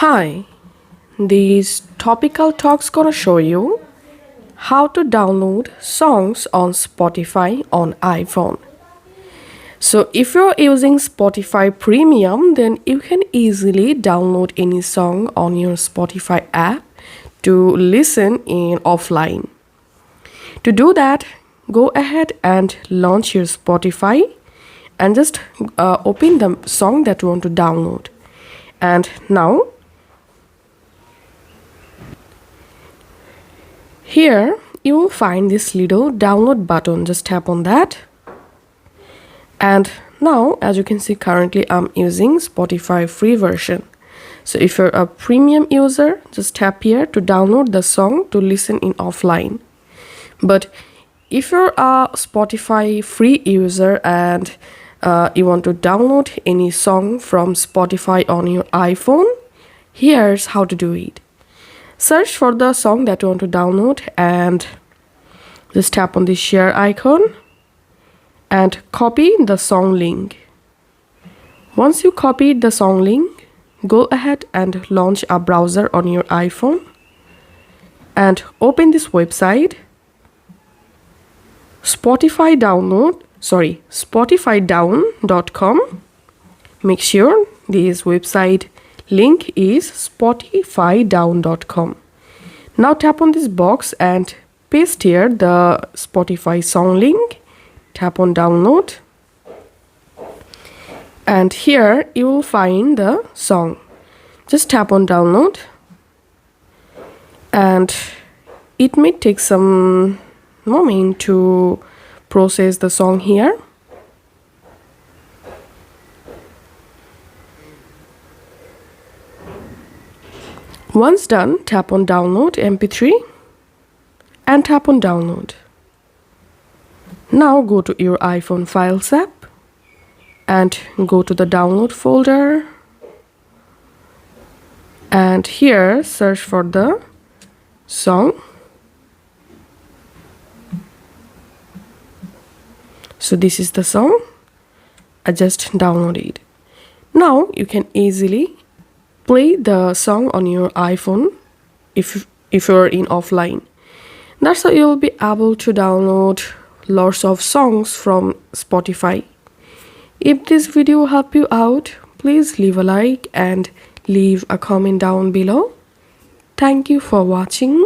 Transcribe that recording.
Hi, these topical talks gonna show you how to download songs on Spotify on iPhone. So if you're using Spotify Premium, then you can easily download any song on your Spotify app to listen in offline. To do that, go ahead and launch your Spotify and just open the song that you want to download. And now here you will find this little download button. Just tap on that. And now, as you can see, currently I'm using Spotify free version. So if you're a premium user, just tap here to download the song to listen in offline. But if you're a Spotify free user and you want to download any song from Spotify on your iPhone, here's how to do it. Search for the song that you want to download and just tap on the share icon and copy the song link. Once you copied the song link, go ahead and launch a browser on your iPhone and open this website spotifydown.com. Make sure this website link is spotifydown.com. Now tap on this box and paste here the Spotify song link. Tap on download. And here you will find the song. Just tap on download. And it may take some moment to process the song here. Once done, tap on download MP3 and tap on download. Now go to your iPhone Files app and go to the download folder, and here search for the song. So this is the song. I just downloaded it. Now you can easily play the song on your iPhone if you're in offline. That's how you'll be able to download lots of songs from Spotify. If this video helped you out, please leave a like and leave a comment down below. Thank you for watching.